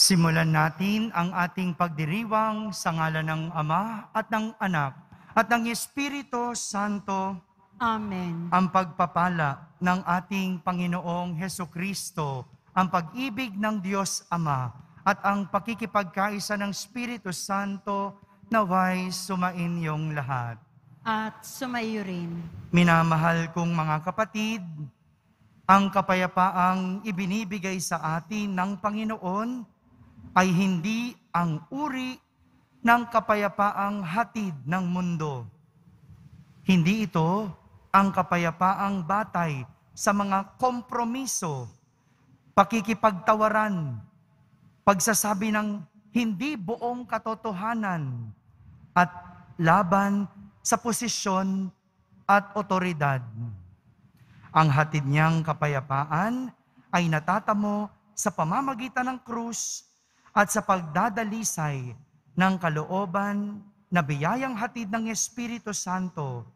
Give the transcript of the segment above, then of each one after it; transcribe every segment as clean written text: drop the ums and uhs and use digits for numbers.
Simulan natin ang ating pagdiriwang sa ngalan ng Ama at ng Anak at ng Espiritu Santo. Amen. Ang pagpapala ng ating Panginoong Hesukristo, ang pag-ibig ng Diyos Ama at ang pakikipagkaisa ng Espiritu Santo naway sumainyong lahat. At sumaiyo rin. Minamahal kong mga kapatid, ang kapayapaang ibinibigay sa atin ng Panginoon ay hindi ang uri ng kapayapaang hatid ng mundo. Hindi ito ang kapayapaang batay sa mga kompromiso, pakikipagtawaran, pagsasabi ng hindi buong katotohanan at laban sa posisyon at otoridad. Ang hatid niyang kapayapaan ay natatamo sa pamamagitan ng krus at sa pagdadalisay ng kalooban na biyayang hatid ng Espiritu Santo.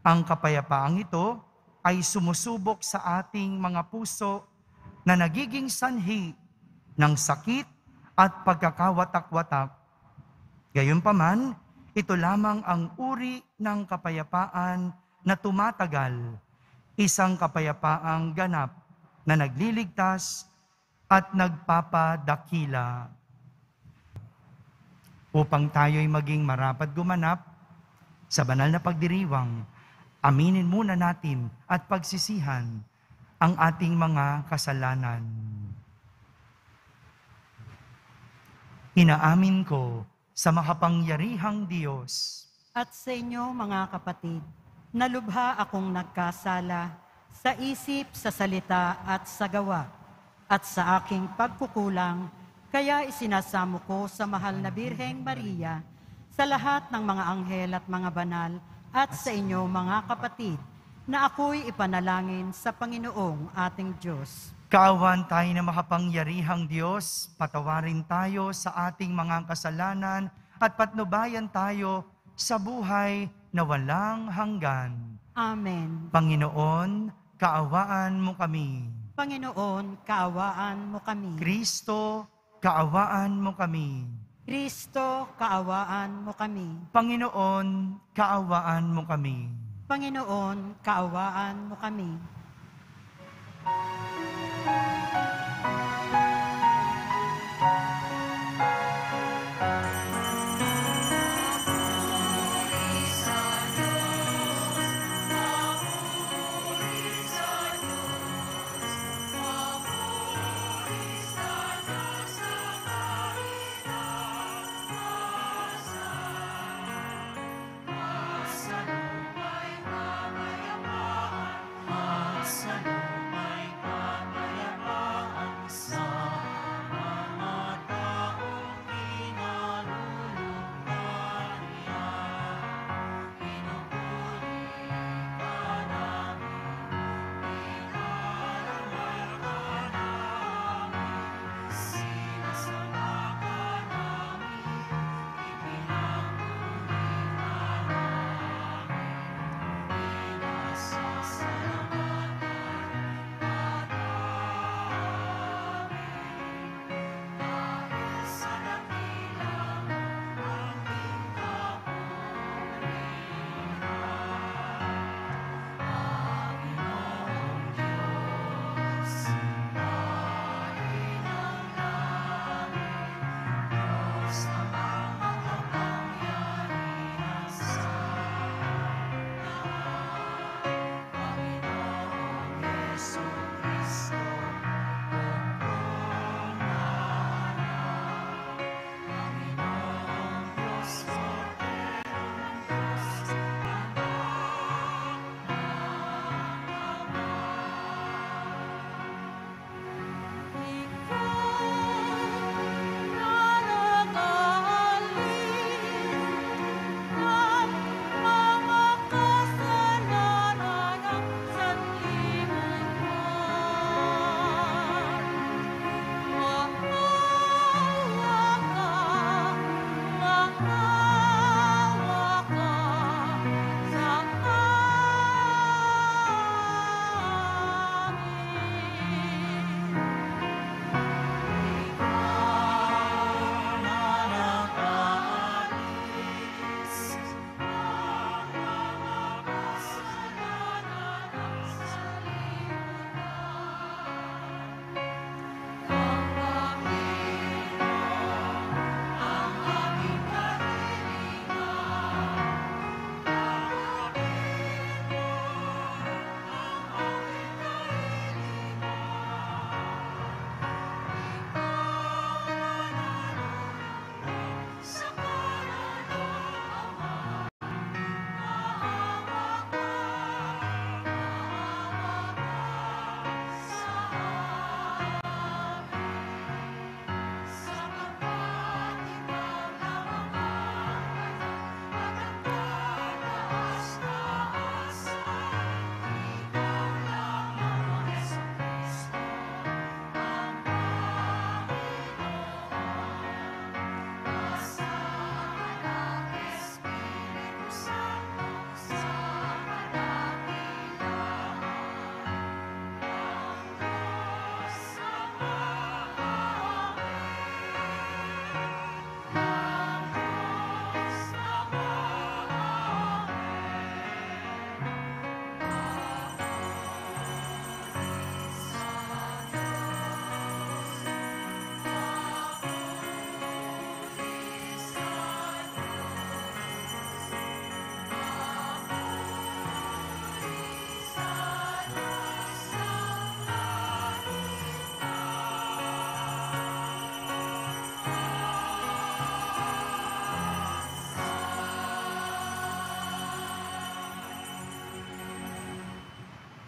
Ang kapayapaang ito ay sumusubok sa ating mga puso na nagiging sanhi ng sakit at pagkakawatak-watak. Gayunpaman, ito lamang ang uri ng kapayapaan na tumatagal, isang kapayapaang ganap na nagliligtas at nagpapadakila. Upang tayo'y maging marapat gumanap sa banal na pagdiriwang, aminin muna natin at pagsisihan ang ating mga kasalanan. Inaamin ko sa makapangyarihang Diyos At sa inyo mga kapatid, nalubha akong nagkasala sa isip, sa salita at sa gawa, at sa aking pagkukulang, kaya isinasamo ko sa mahal na Birheng Maria, sa lahat ng mga anghel at mga banal, at sa inyo mga kapatid, na ako'y ipanalangin sa Panginoong ating Diyos. Kaawan tayo na makapangyarihang Diyos, patawarin tayo sa ating mga kasalanan at patnubayan tayo sa buhay na walang hanggan. Amen. Panginoon, kaawaan mo kami. Panginoon, kaawaan mo kami. Kristo, kaawaan mo kami. Kristo, kaawaan mo kami. Panginoon, kaawaan mo kami. Panginoon, kaawaan mo kami.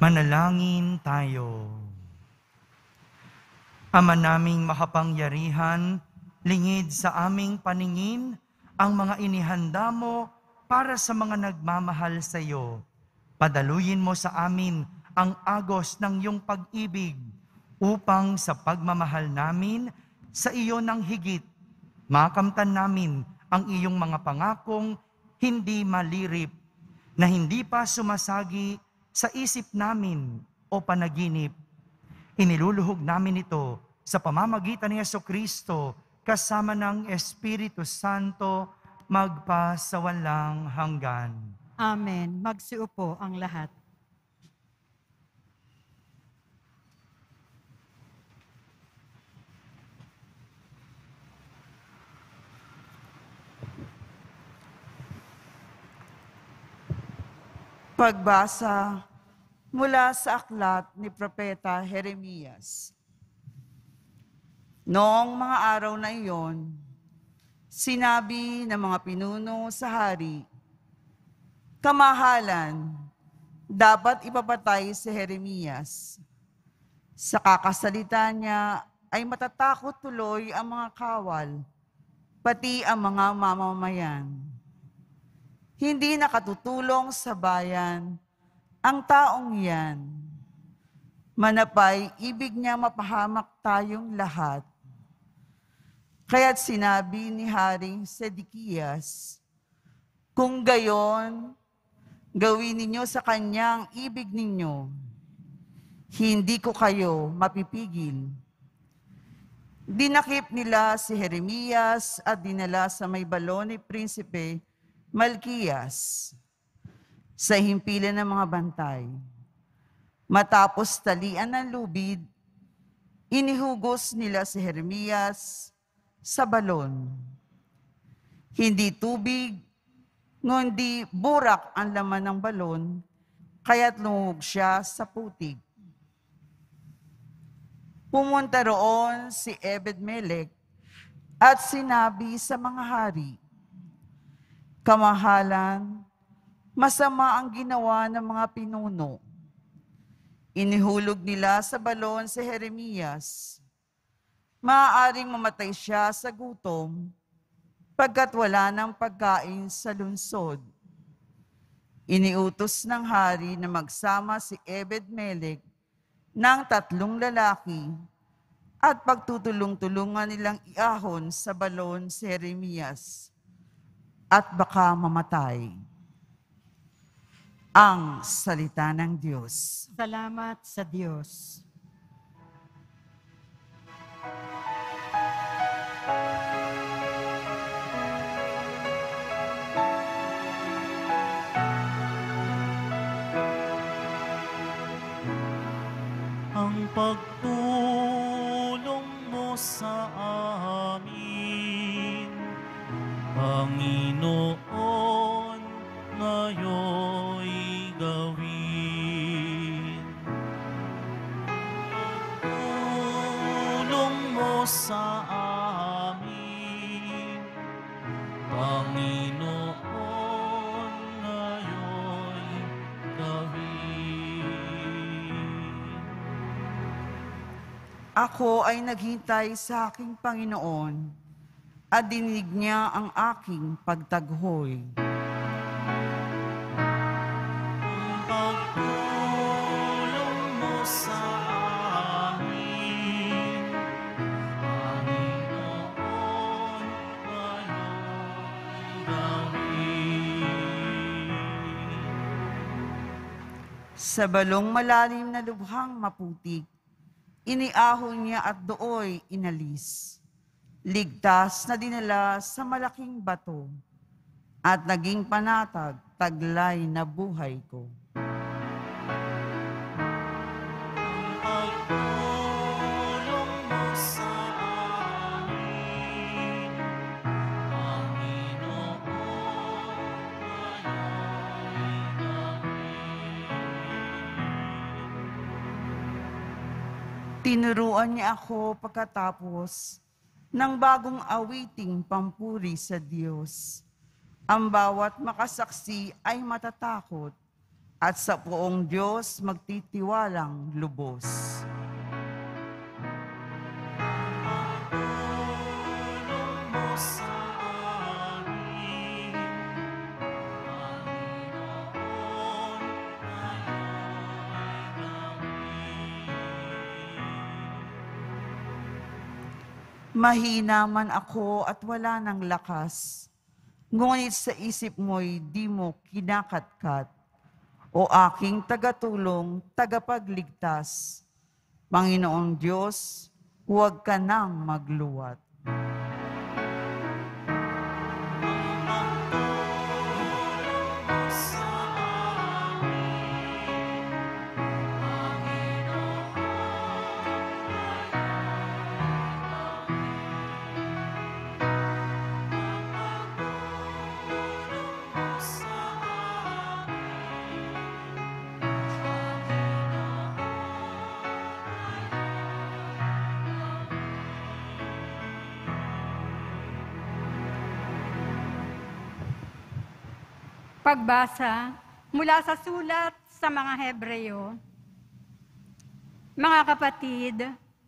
Manalangin tayo. Ama naming makapangyarihan, lingid sa aming paningin ang mga inihanda mo para sa mga nagmamahal sa iyo. Padaluyin mo sa amin ang agos ng iyong pag-ibig upang sa pagmamahal namin sa iyo ng higit, makamtan namin ang iyong mga pangakong hindi malirip, na hindi pa sumasagi sa isip namin o panaginip. Iniluluhog namin ito sa pamamagitan ni Jesucristo kasama ng Espiritu Santo magpasawalang hanggan. Amen. Magsiupo ang lahat. Pagbasa mula sa aklat ni Propeta Jeremias. Noong mga araw na iyon, sinabi ng mga pinuno sa hari, "Kamahalan, dapat ipapatay si Jeremias. Sa kakasalita niya ay matatakot tuloy ang mga kawal, pati ang mga mamamayan. Hindi nakatutulong sa bayan ang taong yan. Manapay, ibig niya mapahamak tayong lahat." Kaya't sinabi ni Haring Sedekias, "Kung gayon, gawin ninyo sa kanyang ibig ninyo. Hindi ko kayo mapipigil." Dinakip nila si Jeremias at dinala sa may balon ni Prinsipe Malkiyas sa himpilan ng mga bantay. Matapos talian ng lubid, inihugos nila si Jeremias sa balon. Hindi tubig, ngundi burak ang laman ng balon, kaya't lumuhog siya sa putig. Pumunta roon si Ebed-Melech at sinabi sa mga hari, "Kamahalan, masama ang ginawa ng mga pinuno. Inihulog nila sa balon si Jeremias. Maaaring mamatay siya sa gutom pagkat wala ng pagkain sa lungsod." Iniutos ng hari na magsama si Ebed-Melech ng 3 lalaki at pagtutulong-tulungan nilang iahon sa balon si Jeremias at baka mamatay. Ang salita ng Diyos. Salamat sa Diyos. Ang pagtulong mo sa amin, Panginoon, ngayon'y gawin. Pagtulong mo sa amin, Panginoon, ngayon'y gawin. Ako ay naghintay sa aking Panginoon at dinig niya ang aking pagtaghoy. Ang pagtulong mo sa amin, Panginoon, ngayon'y gawin. Sa balong malalim na lubhang maputik, iniahon niya at dooy inalis. Ligtas na dinala sa malaking bato at naging panatag, taglay na buhay ko. Pagtulong mo sa amin, Panginoon, ngayon'y gawin. Tinuruan niya ako pagkatapos ng bagong awiting pampuri sa Diyos. Ang bawat makasaksi ay matatakot at sa poong Diyos magtitiwalang lubos. Tulong mo sa amin, Panginoon, ngayon ay Mahina man ako at wala ng lakas, ngunit sa isip mo'y di mo kinakatkat. O aking tagatulong, tagapagligtas, Panginoong Diyos, huwag ka nang magluwat. sa Pagbasa mula sa sulat sa mga Hebreo. Mga kapatid,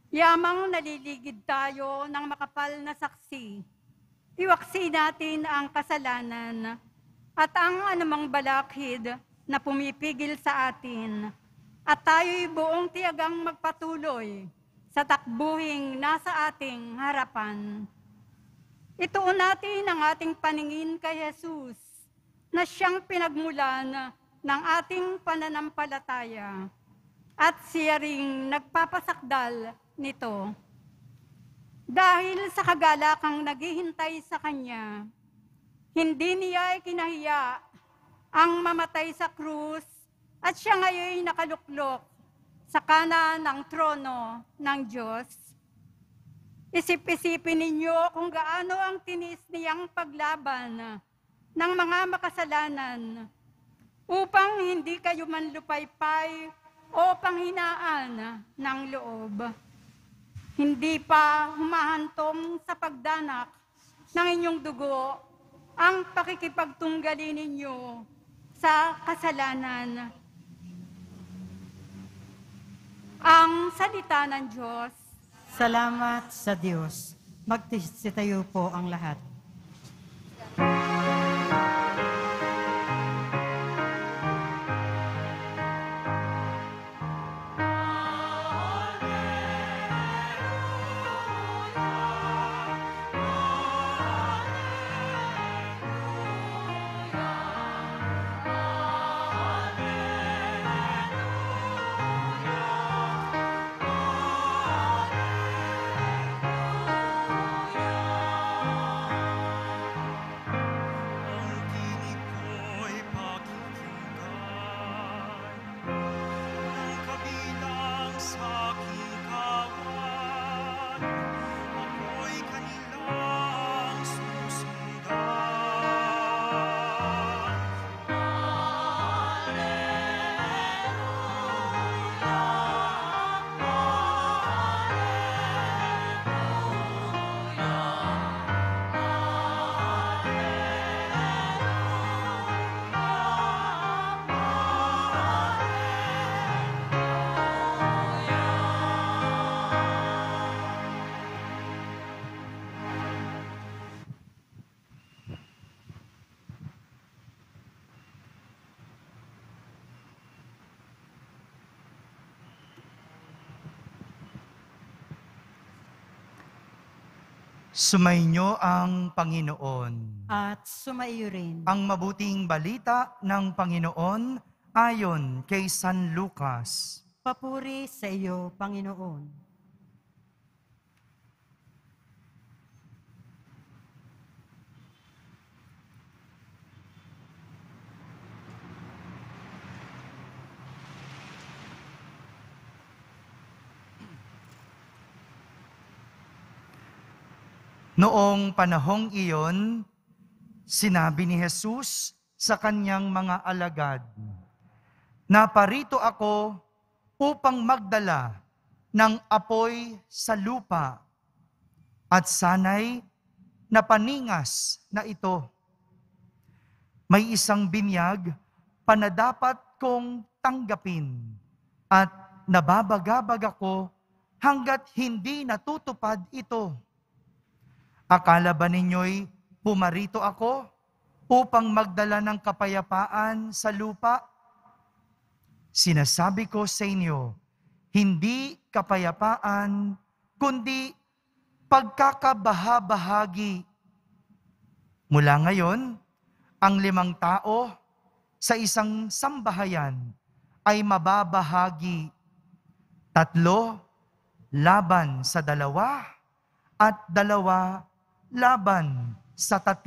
yamang naliligid tayo ng makapal na saksi. Iwaksi natin ang kasalanan at ang anumang balakid na pumipigil sa atin. At tayo'y buong tiyagang magpatuloy sa takbuhing nasa ating harapan. Ituon natin ang ating paningin kay Jesus, na siyang pinagmulan ng ating pananampalataya at siya ring nagpapasakdal nito. Dahil sa kagalakang naghihintay sa Kanya, hindi niya ikinahiya ang mamatay sa krus at siya ngayon nakaluklok sa kanan ng trono ng Diyos. Isip-isipin ninyo kung gaano ang tinis niyang paglaban ng mga makasalanan, upang hindi kayo manlupaypay o panghinaan ng loob. Hindi pa humahantong sa pagdanak ng inyong dugo ang pakikipagtunggali ninyo sa kasalanan. Ang salita ng Diyos. Salamat sa Diyos. Magsitayo po ang lahat. Sumainyo ang Panginoon. At sumaiyo rin. Ang mabuting balita ng Panginoon ayon kay San Lucas. Papuri sa iyo, Panginoon. Noong panahong iyon, sinabi ni Jesus sa kanyang mga alagad, "Naparito ako upang magdala ng apoy sa lupa at sana'y napaningas na ito. May isang binyag panadapat kong tanggapin at nababagabag ako hanggat hindi natutupad ito. Akala ba ninyo'y pumarito ako upang magdala ng kapayapaan sa lupa? Sinasabi ko sa inyo, hindi kapayapaan, kundi pagkakabahabahagi. Mula ngayon, ang 5 tao sa isang sambahayan ay mababahagi 3 laban sa 2 at 2 laban sa 3.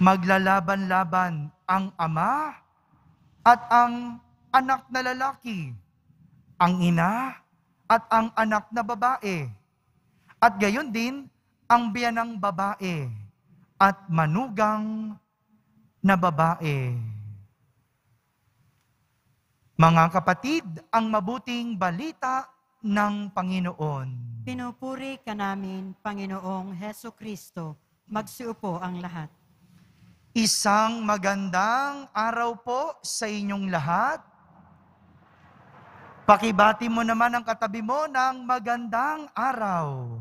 Maglalaban-laban ang ama at ang anak na lalaki, ang ina at ang anak na babae, at gayon din ang biyanang babae at manugang na babae. Mga kapatid, ang mabuting balita ng Panginoon. Pinupuri ka namin, Panginoong Heso Kristo. Magsiupo ang lahat. Isang magandang araw po sa inyong lahat. Pakibati mo naman ang katabi mo ng magandang araw.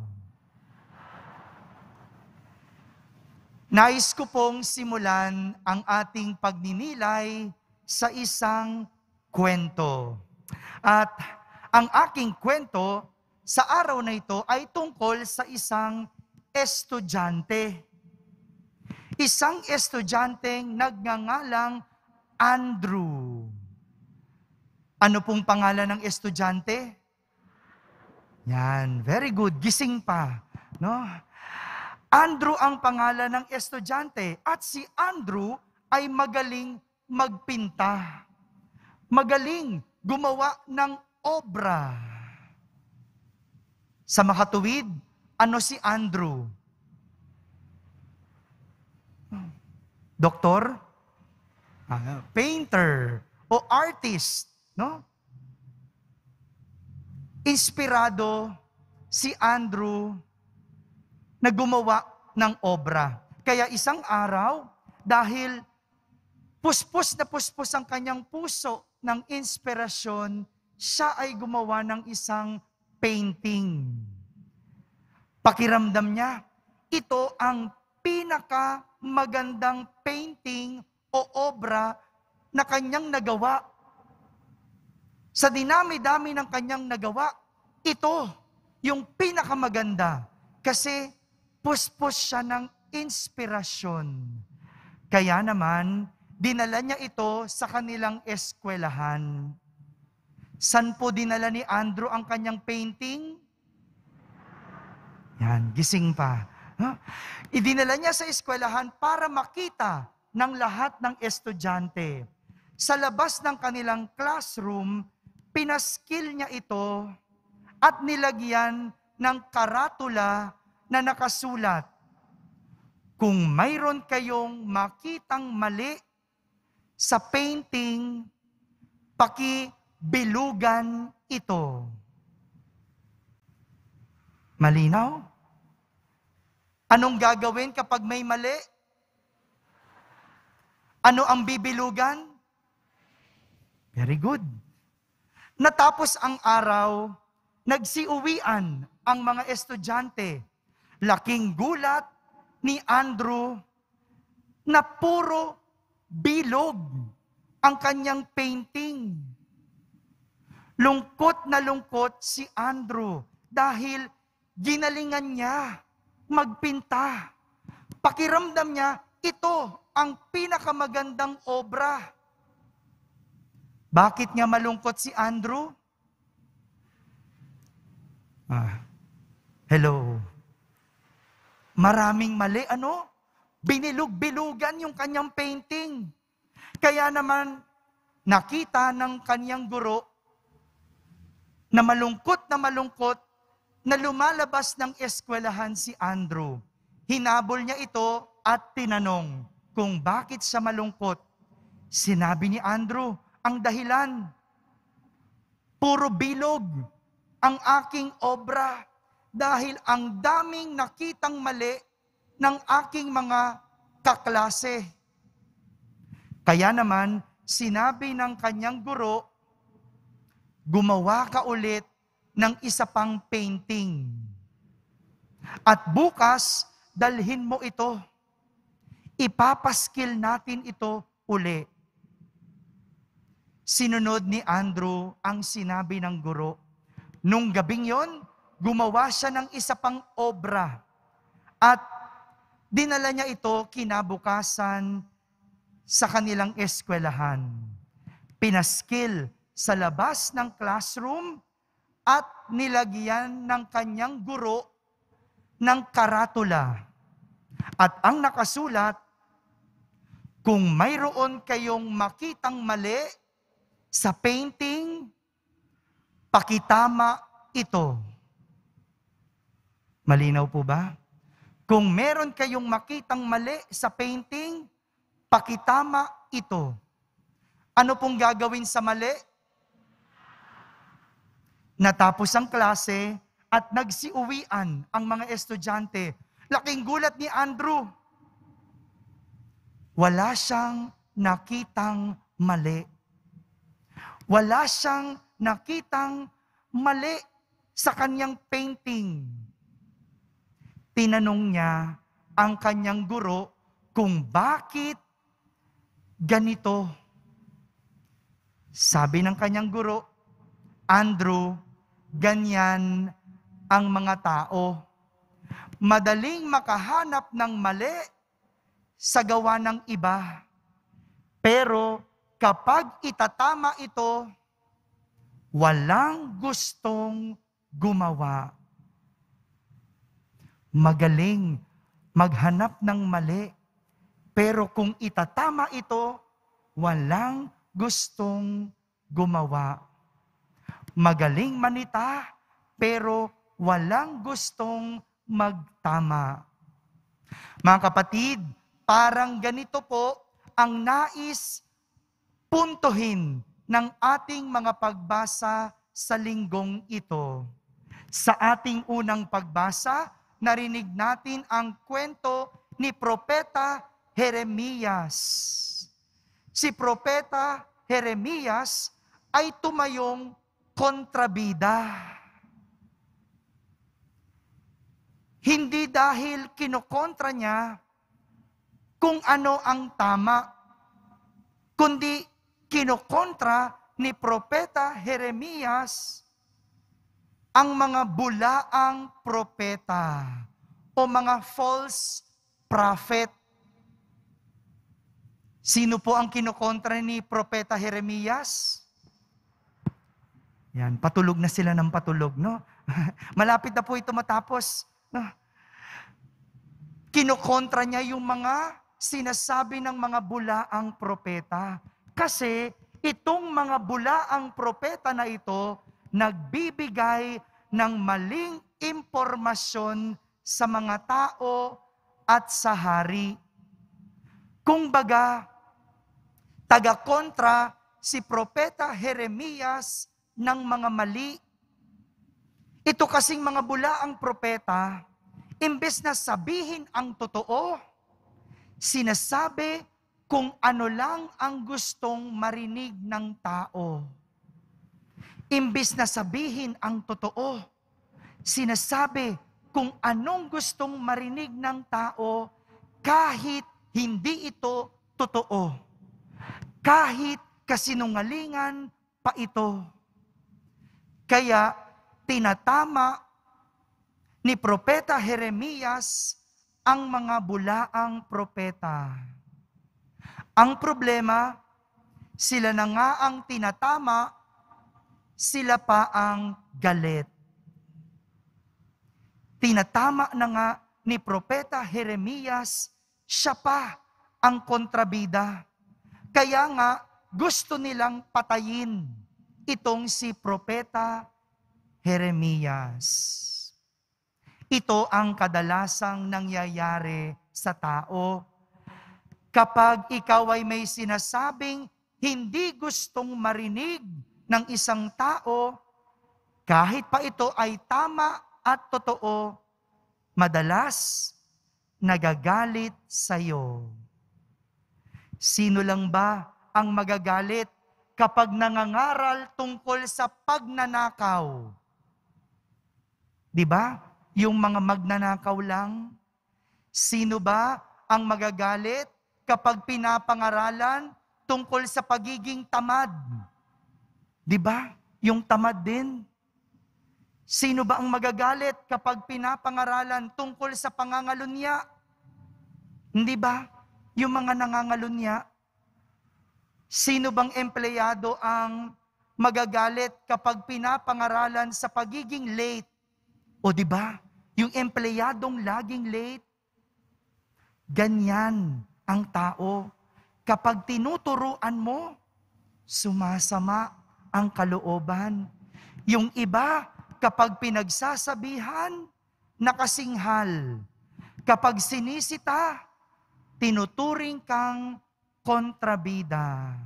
Nais ko pong simulan ang ating pagninilay sa isang kwento. At ang aking kwento sa araw na ito ay tungkol sa isang estudyante. Isang estudyanteng nagngangalang Andrew. Ano pong pangalan ng estudyante? Yan, very good. Gising pa, no? Andrew ang pangalan ng estudyante at si Andrew ay magaling magpinta. Magaling gumawa ng obra. Sa makatuwid, ano si Andrew? Doktor? Painter o artist, no? Inspirado si Andrew na gumawa ng obra. Kaya isang araw, dahil puspos na puspos ang kanyang puso ng inspirasyon, siya ay gumawa ng isang painting. Pakiramdam niya, ito ang pinakamagandang painting o obra na kanyang nagawa. Sa dinami-dami ng kanyang nagawa, ito yung pinakamaganda. Kasi puspos siya ng inspirasyon. Kaya naman, dinala niya ito sa kanilang eskwelahan. San po dinala ni Andrew ang kanyang painting? Yan, gising pa. Huh? Idinala niya sa eskwelahan para makita ng lahat ng estudyante. Sa labas ng kanilang classroom, pinaskil niya ito at nilagyan ng karatula na nakasulat, kung mayroon kayong makitang mali sa painting, pakibilugan ito. Malinaw? Anong gagawin kapag may mali? Ano ang bibilugan? Very good. Natapos ang araw, nagsiuwian ang mga estudyante. Laking gulat ni Andrew na puro bilog ang kanyang painting. Lungkot na lungkot si Andrew dahil ginalingan niya magpinta. Pakiramdam niya, ito ang pinakamagandang obra. Bakit nga malungkot si Andrew? Hello. Maraming mali, ano? Binilug-bilugan yung kanyang painting. Kaya naman, nakita ng kanyang guro na malungkot na lumalabas ng eskwelahan si Andrew. Hinabol niya ito at tinanong kung bakit siya malungkot. Sinabi ni Andrew, ang dahilan, puro bilog ang aking obra dahil ang daming nakitang mali ng aking mga kaklase. Kaya naman, sinabi ng kanyang guro, gumawa ka ulit ng isa pang painting. At bukas, dalhin mo ito. Ipapaskil natin ito uli. Sinunod ni Andrew ang sinabi ng guro. Nung gabing yon, gumawa siya ng isa pang obra. At dinala niya ito kinabukasan sa kanilang eskwelahan. Pinaskil sa labas ng classroom at nilagyan ng kanyang guro ng karatula. At ang nakasulat, kung mayroon kayong makitang mali sa painting, pakitama ito. Malinaw po ba? Kung meron kayong makitang mali sa painting, pakitama ito. Ano pong gagawin sa mali? Natapos ang klase at nagsiuwian ang mga estudyante. Laking gulat ni Andrew. Wala siyang nakitang mali. Wala siyang nakitang mali sa kanyang painting. Tinanong niya ang kanyang guro kung bakit ganito. Sabi ng kanyang guro, Andrew, ganyan ang mga tao. Madaling makahanap ng mali sa gawa ng iba. Pero kapag itatama ito, walang gustong gumawa. Magaling maghanap ng mali. Pero kung itatama ito, walang gustong gumawa. Magaling manita, pero walang gustong magtama. Mga kapatid, parang ganito po ang nais puntuhin ng ating mga pagbasa sa linggong ito. Sa ating unang pagbasa, narinig natin ang kwento ni Propeta Jeremias. Si Propeta Jeremias ay tumayong kontrabida. Hindi dahil kinokontra niya kung ano ang tama, kundi kinokontra ni Propeta Jeremias ang mga bulaang propeta o mga false prophet. Sino po ang kinokontra ni Propeta Jeremias? Yan, patulog na sila ng patulog, no? Malapit na po ito matapos. No? Kinokontra niya yung mga sinasabi ng mga bulaang propeta. Kasi itong mga bulaang propeta na ito, nagbibigay ng maling impormasyon sa mga tao at sa hari. Kung baga, taga-kontra si Propeta Jeremias ng mga mali. Ito kasing mga bulaang propeta, imbes na sabihin ang totoo, sinasabi kung ano lang ang gustong marinig ng tao. Imbes na sabihin ang totoo, sinasabi kung anong gustong marinig ng tao kahit hindi ito totoo. Kahit kasinungalingan pa ito. Kaya tinatama ni Propeta Jeremias ang mga bulaang propeta. Ang problema, sila na nga ang tinatama, sila pa ang galit. Tinatama na nga ni Propeta Jeremias, siya pa ang kontrabida. Kaya nga, gusto nilang patayin itong si Propeta Jeremias. Ito ang kadalasang nangyayari sa tao. Kapag ikaw ay may sinasabing hindi gustong marinig ng isang tao, kahit pa ito ay tama at totoo, madalas nagagalit sa iyo. Sino lang ba ang magagalit kapag nangangaral tungkol sa pagnanakaw? Di ba? Yung mga magnanakaw lang. Sino ba ang magagalit kapag pinapangaralan tungkol sa pagiging tamad? Di ba? Yung tamad din. Sino ba ang magagalit kapag pinapangaralan tungkol sa pangangalunya? Hindi ba? Yung mga nangangalunya. Sino bang empleyado ang magagalit kapag pinapangaralan sa pagiging late? O di ba? Yung empleyadong laging late. Ganyan ang tao. Kapag tinuturuan mo, sumasama ang kalooban. Yung iba, kapag pinagsasabihan, nakasinghal. Kapag sinisita, tinuturing kang kontrabida.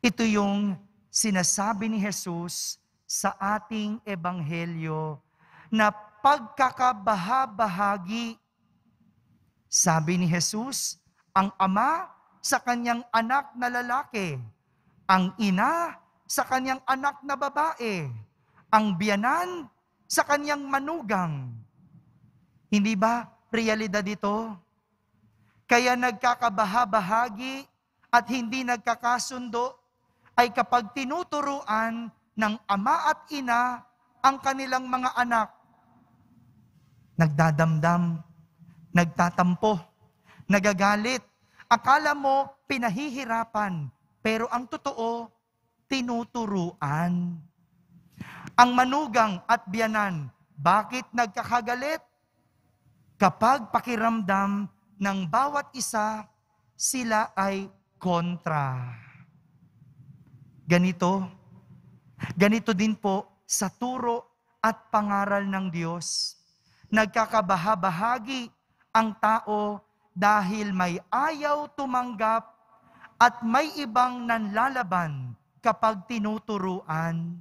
Ito yung sinasabi ni Jesus sa ating ebanghelyo na pagkakabahabahagi. Sabi ni Jesus, ang ama sa kanyang anak na lalaki, ang ina sa kanyang anak na babae, ang biyanan sa kanyang manugang. Hindi ba realidad ito? Kaya nagkakabahabahagi at hindi nagkakasundo ay kapag tinuturuan ng ama at ina ang kanilang mga anak. Nagdadamdam, nagtatampo, nagagalit. Akala mo pinahihirapan, pero ang totoo, tinuturuan. Ang manugang at biyanan, bakit nagkakagalit? Kapag pakiramdam ng bawat isa, sila ay kontra. Ganito din po sa turo at pangaral ng Diyos. Nagkakabahabahagi ang tao dahil may ayaw tumanggap at may ibang nanlalaban kapag tinuturuan.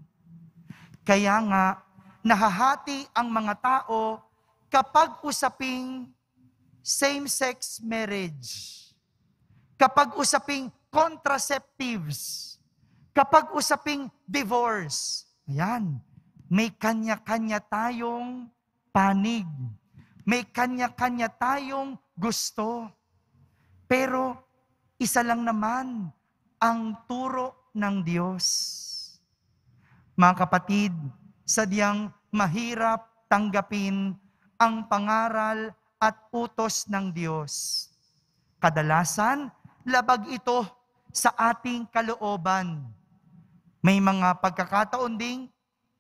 Kaya nga, nahahati ang mga tao kapag usaping same-sex marriage, kapag usaping contraceptives, kapag usaping divorce. Ayan, may kanya-kanya tayong panig. May kanya-kanya tayong gusto. Pero isa lang naman ang turo ng Diyos. Mga kapatid, sadyang mahirap tanggapin ang pangaral at utos ng Diyos. Kadalasan, labag ito sa ating kalooban. May mga pagkakataon ding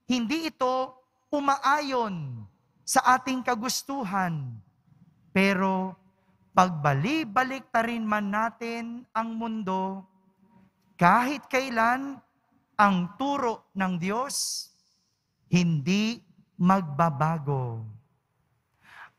hindi ito umaayon sa ating kagustuhan. Pero pagbali-balik ta rin man natin ang mundo, kahit kailan ang turo ng Diyos hindi magbabago.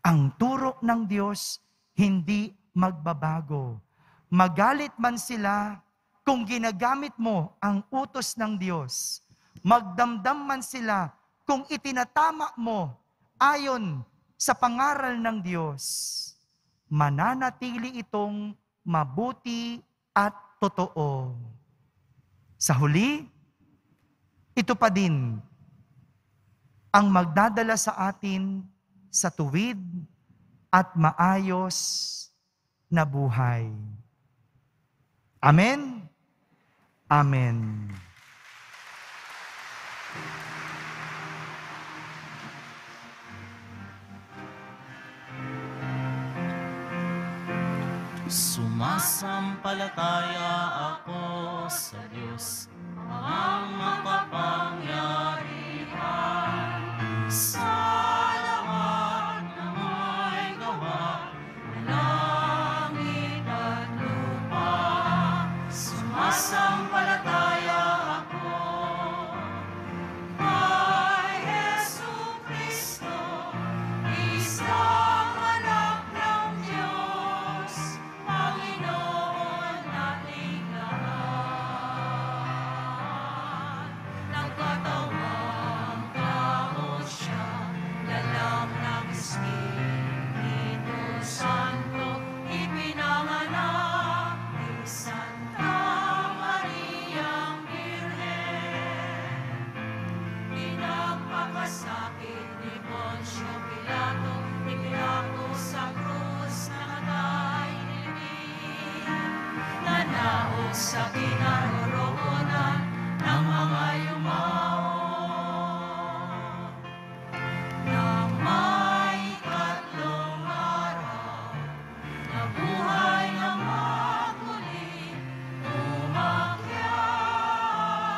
Ang turo ng Diyos hindi magbabago. Magalit man sila kung ginagamit mo ang utos ng Diyos. Magdamdam man sila kung itinatama mo ayon sa pangaral ng Diyos. Mananatili itong mabuti at totoo. Sa huli, ito pa din ang magdadala sa atin sa tuwid at maayos na buhay. Amen? Amen. Sumasampalataya ako sa Diyos, ang makapangyarihan. Sa lahat na may gawa, langit at lupa. Sumasampalataya ako kay Jesucristo, isang anak ng Diyos, Panginoon nating lahat. Nagkatawang tao siya, sa kinaroroonan ng mga yumao. Nang may tatlong araw, nabuhay na maguli, umakyat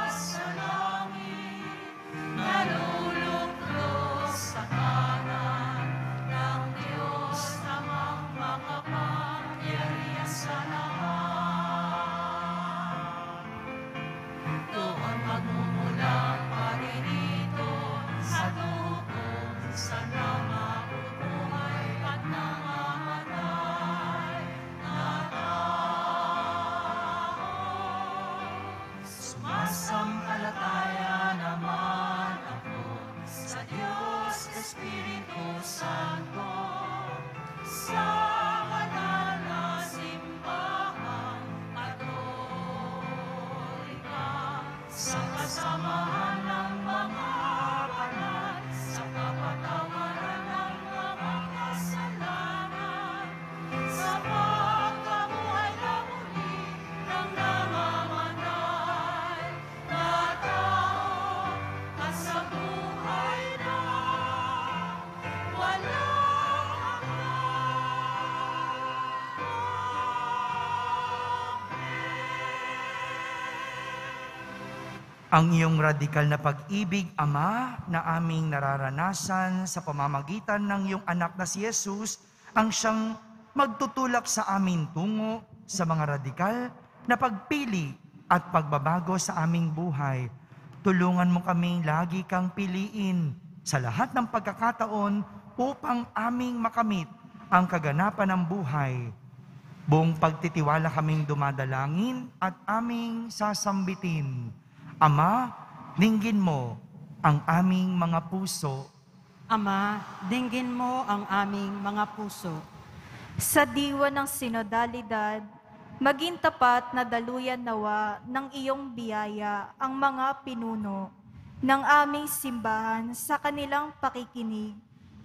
sa langit, naluluklos sa kanan ng Diyos namang makapangyarihan sa lahat. Doon magmumula pa rin ito sa tukong sa namabubuhay at namamatay na tao. Sumasampalataya naman ako sa Diyos Espiritu Santo, sa banal na simbahan Katolika, sa kasamahan ng mga banal, sa kapatawaran ng mga kasalanan, sa pagkabuhay na muli ng namamatay na tao, at sa buhay na walang Ang iyong radikal na pag-ibig, Ama, na aming nararanasan sa pamamagitan ng iyong anak na si Jesus, ang siyang magtutulak sa amin tungo sa mga radikal na pagpili at pagbabago sa aming buhay. Tulungan mo kaming lagi kang piliin sa lahat ng pagkakataon upang aming makamit ang kaganapan ng buhay. Buong pagtitiwala kaming dumadalangin at aming sasambitin. Ama, dinggin mo ang aming mga puso. Ama, dinggin mo ang aming mga puso. Sa diwa ng sinodalidad, maging tapat na daluyan nawa ng iyong biyaya ang mga pinuno ng aming simbahan sa kanilang pakikinig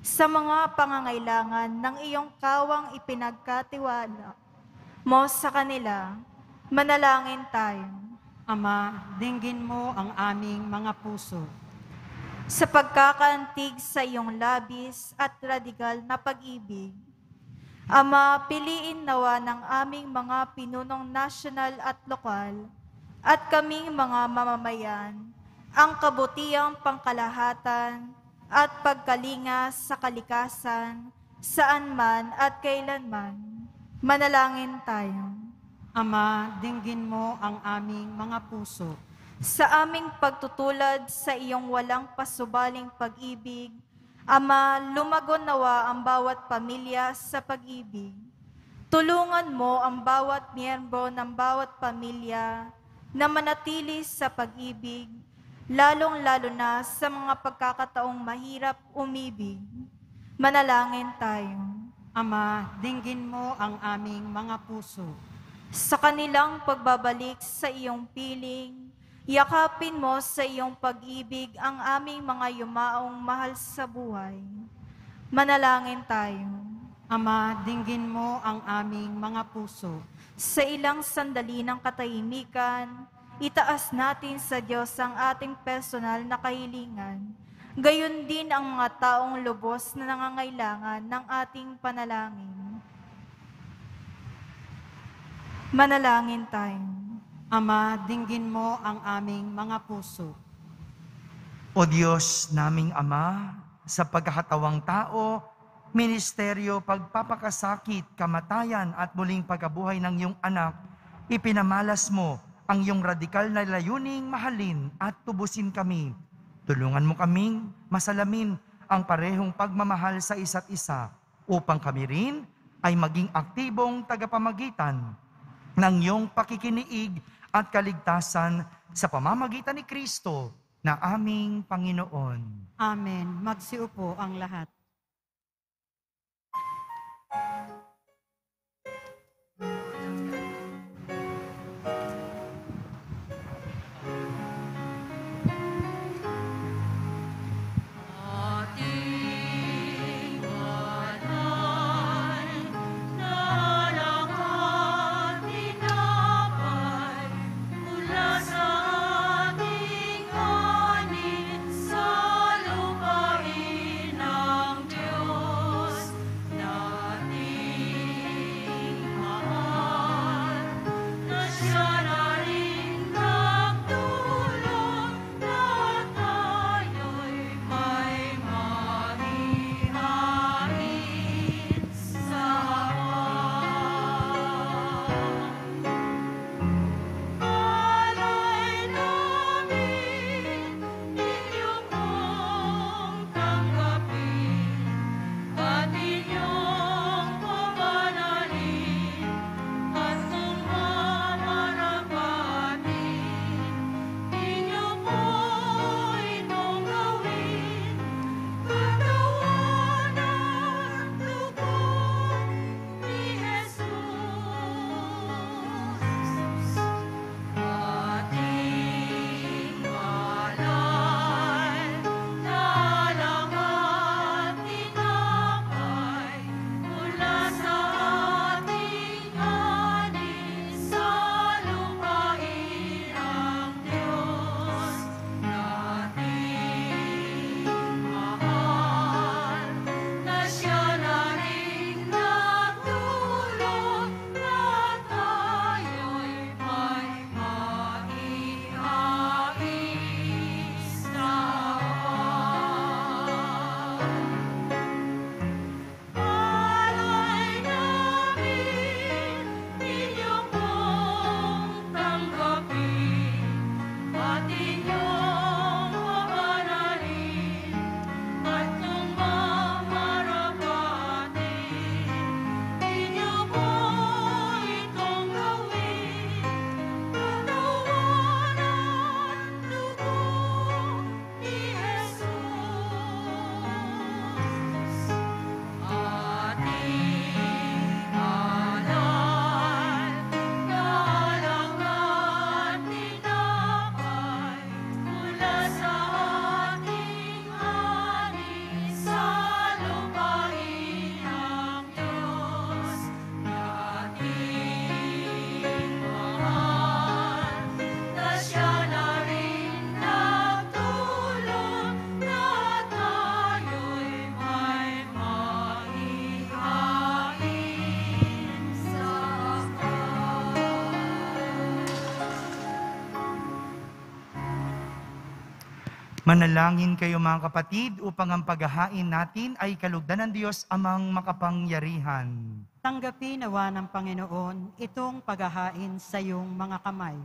sa mga pangangailangan ng iyong kawang ipinagkatiwala mo sa kanila. Manalangin tayo. Ama, dinggin mo ang aming mga puso. Sa pagkakaantig sa iyong labis at radikal na pag-ibig, Ama, piliin nawa ng aming mga pinunong nasyonal at lokal at kaming mga mamamayan ang kabutiang pangkalahatan at pagkalinga sa kalikasan, saan man at kailanman. Manalangin tayo. Ama, dinggin mo ang aming mga puso. Sa aming pagtutulad sa iyong walang pasubaling pag-ibig, Ama, lumagon nawa ang bawat pamilya sa pag-ibig. Tulungan mo ang bawat miyembro ng bawat pamilya na manatili sa pag-ibig, lalong-lalo na sa mga pagkakataong mahirap umibig. Manalangin tayo. Ama, dinggin mo ang aming mga puso. Sa kanilang pagbabalik sa iyong piling, yakapin mo sa iyong pag-ibig ang aming mga yumaong mahal sa buhay. Manalangin tayo. Ama, dinggin mo ang aming mga puso. Sa ilang sandali ng katahimikan, itaas natin sa Diyos ang ating personal na kahilingan. Gayon din ang mga taong lubos na nangangailangan ng ating panalangin. Manalangin tayo. Ama, dinggin mo ang aming mga puso. O Diyos naming Ama, sa pagkakatawang tao, ministeryo, pagpapakasakit, kamatayan at muling pagkabuhay ng iyong anak, ipinamalas mo ang iyong radikal na layuning mahalin at tubusin kami. Tulungan mo kaming masalamin ang parehong pagmamahal sa isa't isa upang kami rin ay maging aktibong tagapamagitan ng iyong pakikiniig at kaligtasan sa pamamagitan ni Kristo na aming Panginoon. Amen. Magsiupo ang lahat. Ating banal na langit tinapay, Manalangin kayo mga kapatid upang ang paghahain natin ay kalugdan ng Diyos amang makapangyarihan. Tanggapin nawa ng Panginoon itong paghahain sa iyong mga kamay,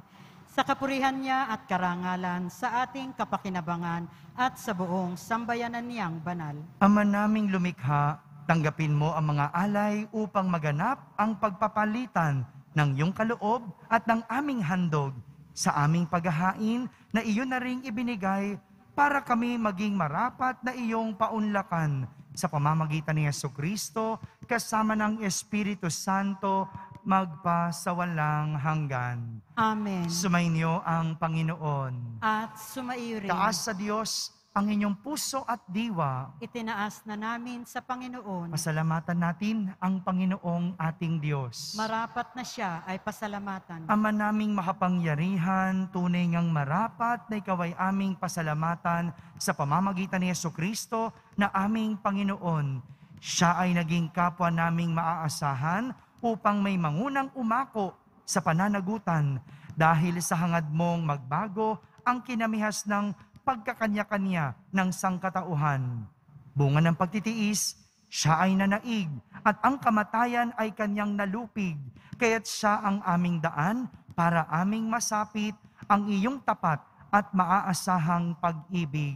sa kapurihan niya at karangalan sa ating kapakinabangan at sa buong sambayanan niyang banal. Ama naming lumikha, tanggapin mo ang mga alay upang maganap ang pagpapalitan ng iyong kaloob at ng aming handog sa aming paghahain na iyon na ring ibinigay para kami maging marapat na iyong paunlakan sa pamamagitan ni Jesucristo kasama ng Espiritu Santo magpasawalang hanggan. Amen. Sumainyo ang Panginoon. At sumaiyo rin. Taas sa Diyos ang inyong puso at diwa. Itinaas na namin sa Panginoon. Pasalamatan natin ang Panginoong ating Diyos. Marapat na siya ay pasalamatan. Ama naming makapangyarihan, tunay ngang marapat na ikaw ay aming pasalamatan sa pamamagitan ni Jesucristo na aming Panginoon. Siya ay naging kapwa naming maaasahan upang may mangunang umako sa pananagutan dahil sa hangad mong magbago ang kinamihas ng pagkakanya-kanya ng sangkatauhan. Bunga ng pagtitiis, siya ay nanaig at ang kamatayan ay kanyang nalupig, kaya't siya ang aming daan para aming masapit ang iyong tapat at maaasahang pag-ibig.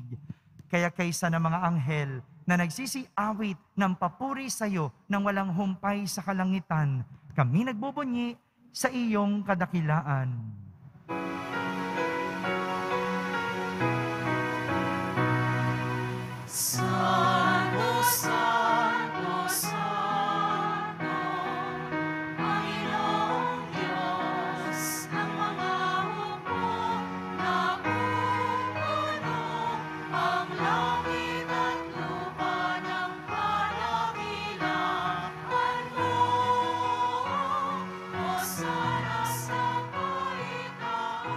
Kaya kaysa ng mga anghel na nagsisiawit ng papuri sa iyo nang walang humpay sa kalangitan, kami nagbubunyi sa iyong kadakilaan. Santo, Santo, Santo, Panginoong Diyos, ang mga hukbo na pupuno, ang langit at lupa ng kadakilaan mo. Hosana sa kaitaasan,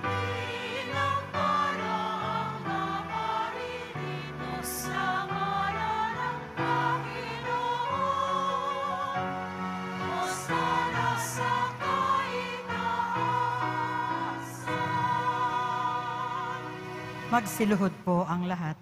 pinampara ang naparirito sa ngalan ng Panginoon. Hosana sa kaitaasan. Magsiluhod po ang lahat.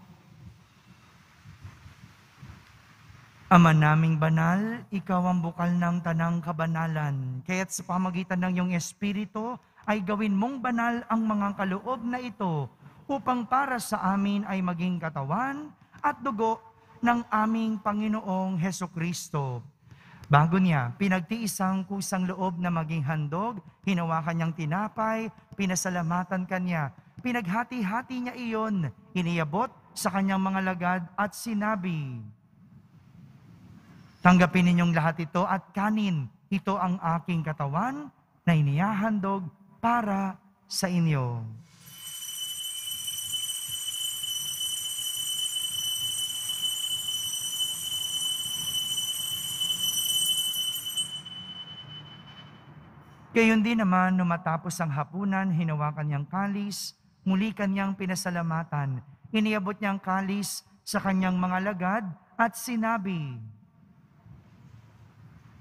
Ama naming banal, ikaw ang bukal ng tanang kabanalan. Kaya't sa pamagitan ng iyong Espiritu, ay gawin mong banal ang mga kaloob na ito upang para sa amin ay maging katawan at dugo ng aming Panginoong Hesukristo. Bago niya, pinagtiisang kusang loob na maging handog, hinawakan niyang tinapay, pinasalamatan kanya, pinaghati-hati niya iyon, iniabot sa kanyang mga lagad at sinabi, "Tanggapin ninyong lahat ito at kanin. Ito ang aking katawan na inihahandog para sa inyo." Gayon din naman, nung matapos ang hapunan, hinawakan niyang kalis, muli kanyang pinasalamatan. Iniabot niyang kalis sa kanyang mga lagad at sinabi,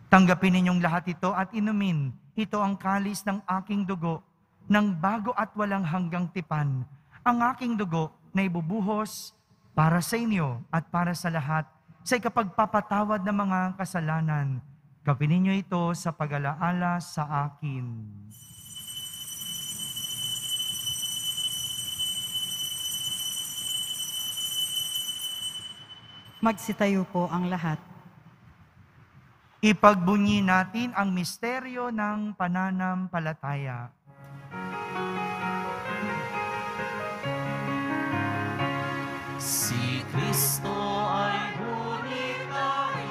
"Tanggapin ninyong lahat ito at inumin. Ito ang kalis ng aking dugo, ng bago at walang hanggang tipan. Ang aking dugo na ibubuhos para sa inyo at para sa lahat sa ikapagpapatawad ng mga kasalanan. Gawin ninyo ito sa pag-alaala sa akin." Magsitayo po ang lahat. Ipagbunyi natin ang misteryo ng pananampalataya. Si Kristo ay hunikain,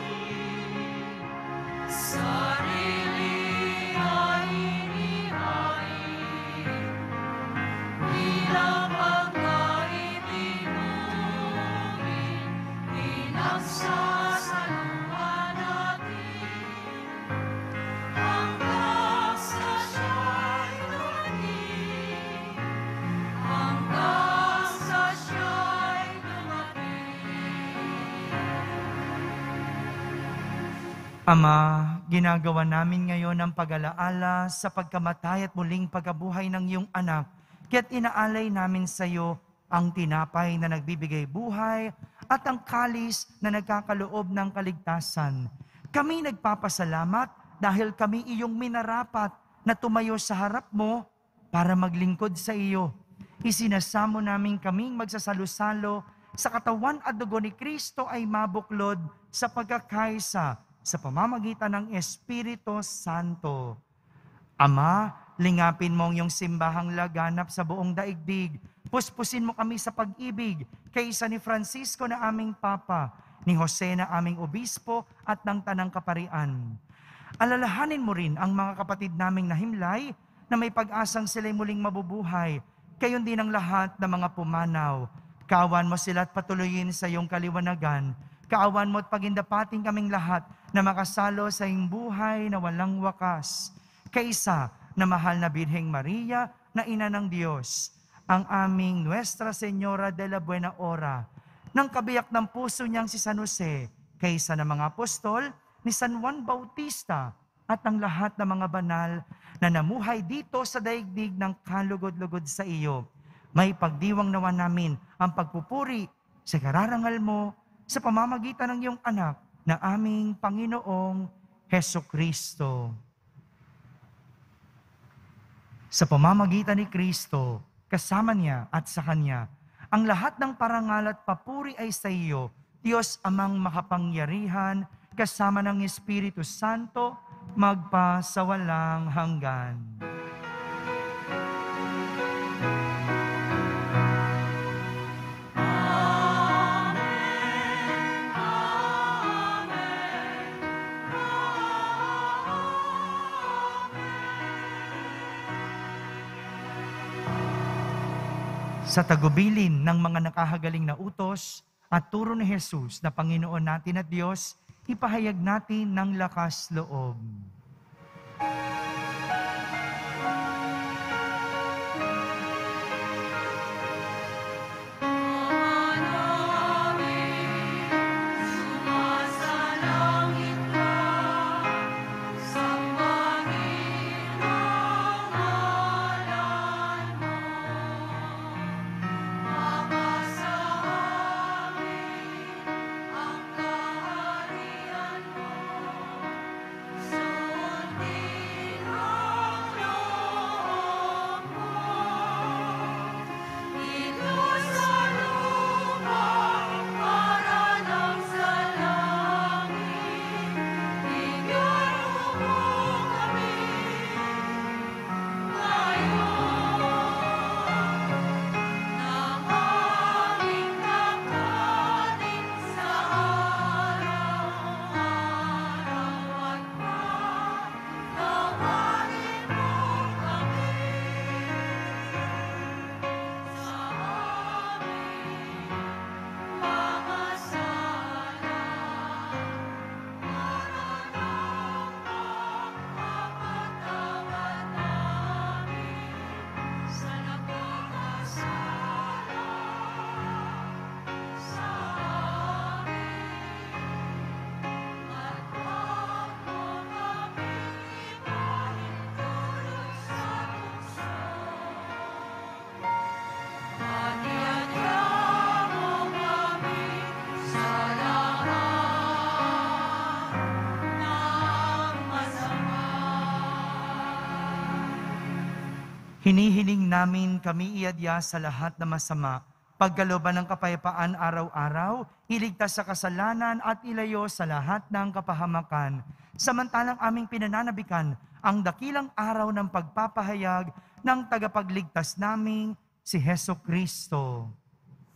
sarili ay inihain, bilang pagkaibinugin, pinagsasaluhan natin, hanggang sa siya'y dumating, hanggang sa siya'y Ama, ginagawa namin ngayon ang pag-alaala sa pagkamatay at muling pagkabuhay ng iyong anak kaya't inaalay namin sa iyo ang tinapay na nagbibigay buhay at ang kalis na nagkakaloob ng kaligtasan. Kami nagpapasalamat dahil kami iyong minarapat na tumayo sa harap mo para maglingkod sa iyo. Isinasamo namin kaming magsasalo-salo sa katawan at dugo ni Kristo ay mabuklod sa pagkakaisa sa pamamagitan ng Espiritu Santo. Ama, lingapin mo ang iyong simbahang laganap sa buong daigdig. Puspusin mo kami sa pag-ibig kaysa ni Francisco na aming Papa, ni Jose na aming Obispo at ng Tanang Kaparian. Alalahanin mo rin ang mga kapatid naming nahimlay na may pag-asang sila'y muling mabubuhay. Kayon din ang lahat ng mga pumanaw. Kaawan mo sila at patuloyin sa iyong kaliwanagan. Kaawan mo at pagindapating kaming lahat na makasalo sa iyong buhay na walang wakas. Kaisa na mahal na Birheng Maria na Ina ng Diyos, ang aming Nuestra Señora de la Buena Hora, ng kabiyak ng puso niyang si San Jose, kaysa ng mga apostol, ni San Juan Bautista, at ang lahat ng mga banal na namuhay dito sa daigdig ng kalugod-lugod sa iyo. May pagdiwang nawa namin ang pagpupuri sa kararangal mo sa pamamagitan ng iyong anak na aming Panginoong Hesukristo. Sa pamamagitan ni Kristo, kasama niya at sa Kanya, ang lahat ng parangal at papuri ay sa iyo, Diyos Amang makapangyarihan, kasama ng Espiritu Santo, magpasawalang hanggan. Sa tagubilin ng mga nakahagaling na utos at turo ni Jesus na Panginoon natin at Diyos, ipahayag natin ng lakas loob. Hinihiling namin kami iadya sa lahat na masama, pagkalooban ng kapayapaan araw-araw, iligtas sa kasalanan at ilayo sa lahat ng kapahamakan. Samantalang aming pinananabikan ang dakilang araw ng pagpapahayag ng tagapagligtas naming si Hesukristo.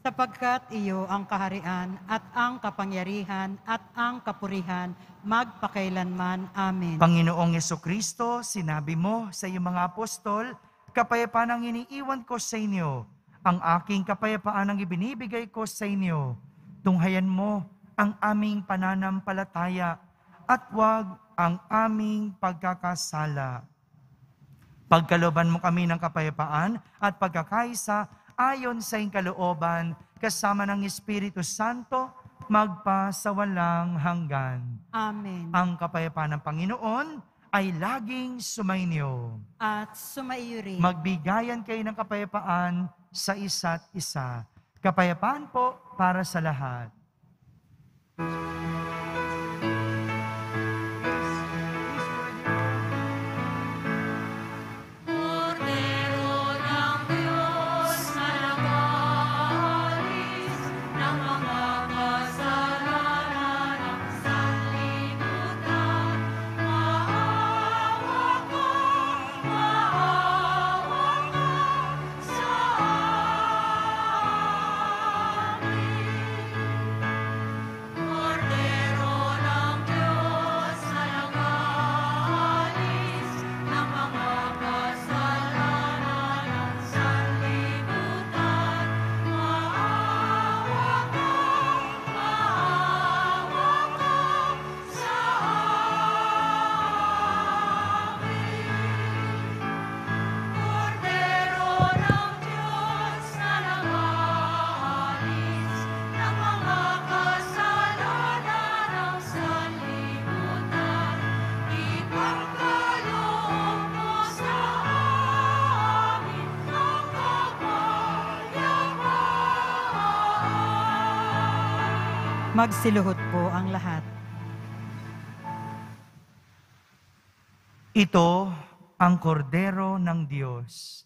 Sapagkat iyo ang kaharian at ang kapangyarihan at ang kapurihan magpakailanman. Amen. Panginoong Hesukristo, sinabi mo sa iyong mga apostol, kapayapaan ang iniiwan ko sa inyo, ang aking kapayapaan ang ibinibigay ko sa inyo. Tunghayan mo ang aming pananampalataya at huwag ang aming pagkakasala. Pagkalooban mo kami ng kapayapaan at pagkakaisa ayon sa iyong kalooban, kasama ng Espiritu Santo, magpasawalang hanggan. Amen. Ang kapayapaan ng Panginoon ay laging sumainyo. At sumaiyo rin. Magbigayan kayo ng kapayapaan sa isa't isa. Kapayapaan po para sa lahat. Kordero ng Diyos na nag-aalis ng mga kasalanan ng sanlibutan, maawa ka sa amin. Kordero ng Diyos na nag-aalis ng mga kasalanan ng sanlibutan, maawa ka sa amin. Kordero ng Diyos na nag-aalis ng mga kasalanan ng sanlibutan, ipagkaloob mo sa amin ang kapayapaan. Magsiluhod po ang lahat. Ito ang kordero ng Diyos.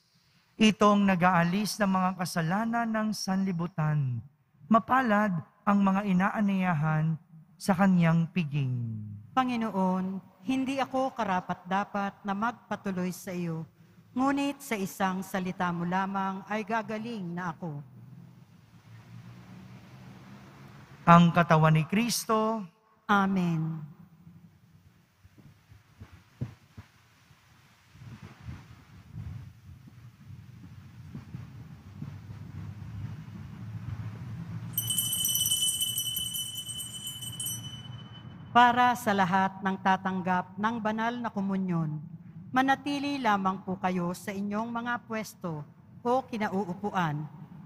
Itong nag-aalis ng mga kasalanan ng sanlibutan. Mapalad ang mga inaaniyahan sa kanyang piging. Panginoon, hindi ako karapat-dapat na magpatuloy sa iyo, ngunit sa isang salita mo lamang ay gagaling na ako. Ang katawan ni Kristo, Amen. Para sa lahat ng tatanggap ng banal na komunyon, manatili lamang po kayo sa inyong mga pwesto o kinauupuan.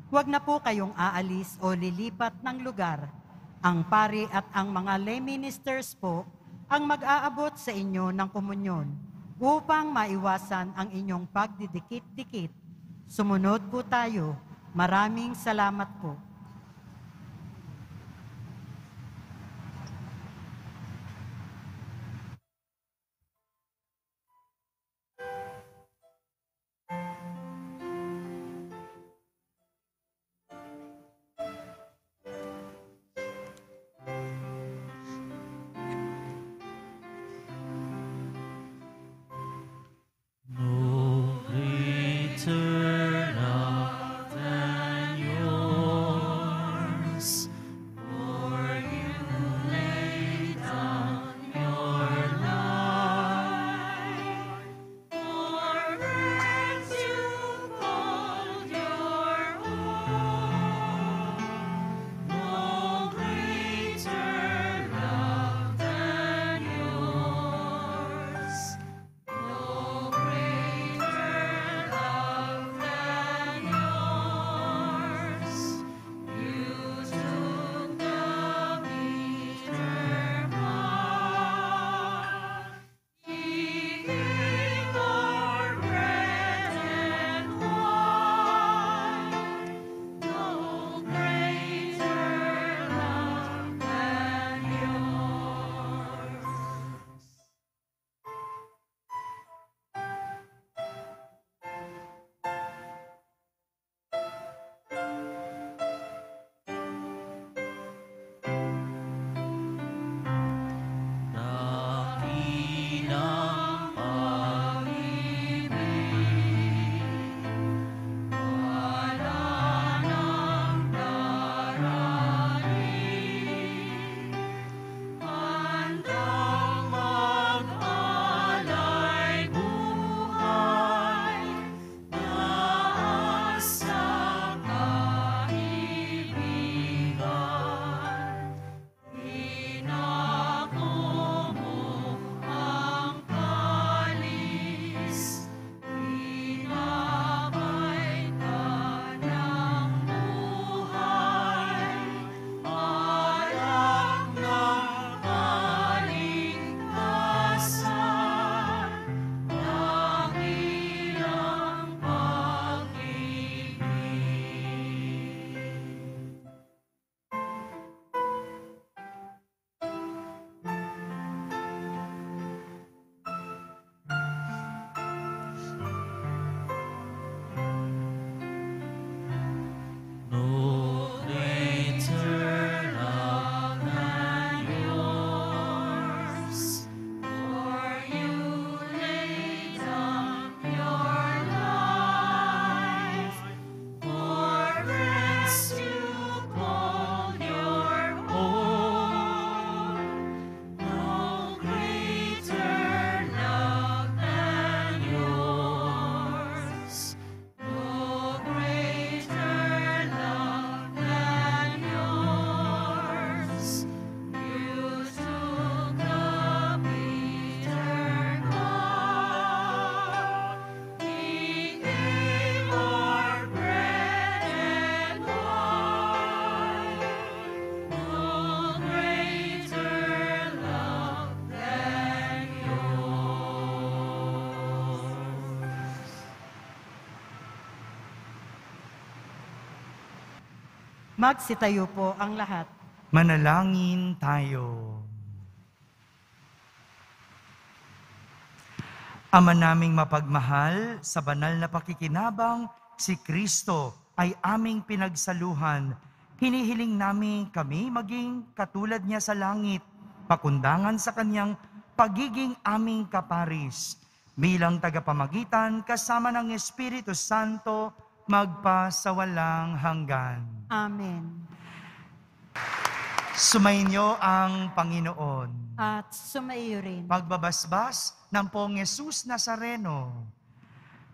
Huwag na po kayong aalis o lilipat ng lugar. Ang pari at ang mga lay ministers po ang mag-aabot sa inyo ng komunyon upang maiwasan ang inyong pagdidikit-dikit. Sumunod po tayo. Maraming salamat po. No greater love than yours. Magsitayo po ang lahat. Manalangin tayo. Ama naming mapagmahal, sa banal na pakikinabang, si Kristo ay aming pinagsaluhan. Hinihiling namin kami maging katulad niya sa langit, pakundangan sa kanyang pagiging aming kaparis. Bilang tagapamagitan, kasama ng Espiritu Santo, magpasawalang hanggan. Amen. Sumainyo ang Panginoon. At sumaiyo rin. Pagbabasbas ng Poong Jesus Nazareno.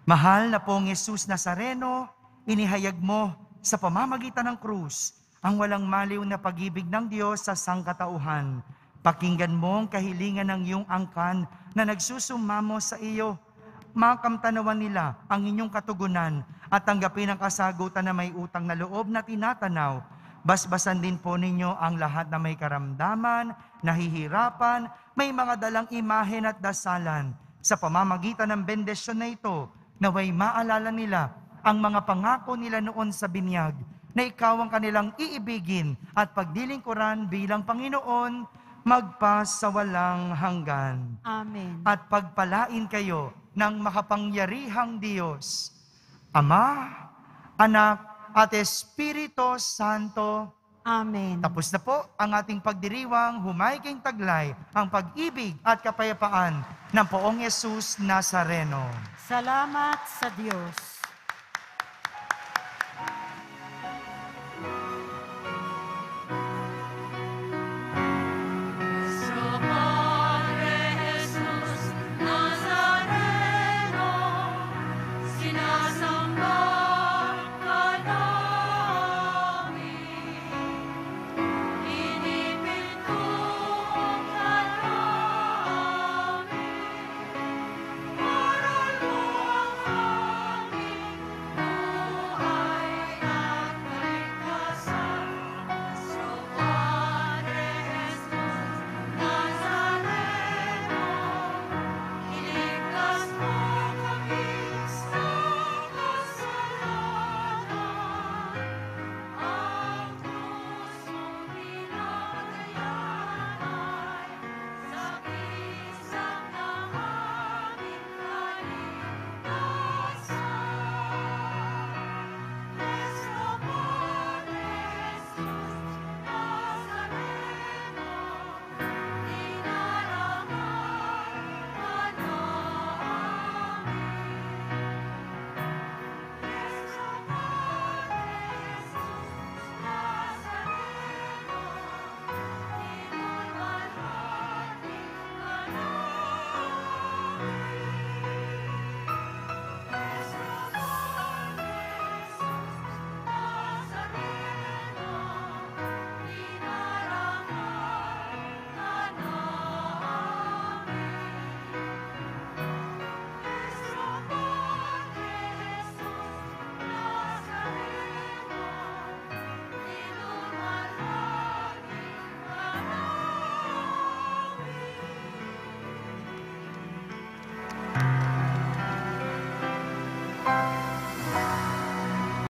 Mahal na Poong Jesus Nazareno, inihayag mo sa pamamagitan ng krus ang walang maliw na pag-ibig ng Diyos sa sangkatauhan. Pakinggan mo ang kahilingan ng iyong angkan na nagsusumamo sa iyo. Makamtanawan nila ang inyong katugunan at tanggapin ang kasagutan na may utang na loob na tinatanaw. Basbasan din po ninyo ang lahat na may karamdaman, nahihirapan, may mga dalang imahen at dasalan. Sa pamamagitan ng bendisyon na ito, naway maalala nila ang mga pangako nila noon sa binyag, na ikaw ang kanilang iibigin at pagdilingkuran bilang Panginoon, magpasawalang hanggan. Amen. At pagpalain kayo ng makapangyarihang Diyos, Ama, Anak, at Espiritu Santo. Amen. Tapos na po ang ating pagdiriwang, humayging taglay ang pag-ibig at kapayapaan ng Poong Jesus Nazareno. Salamat sa Diyos.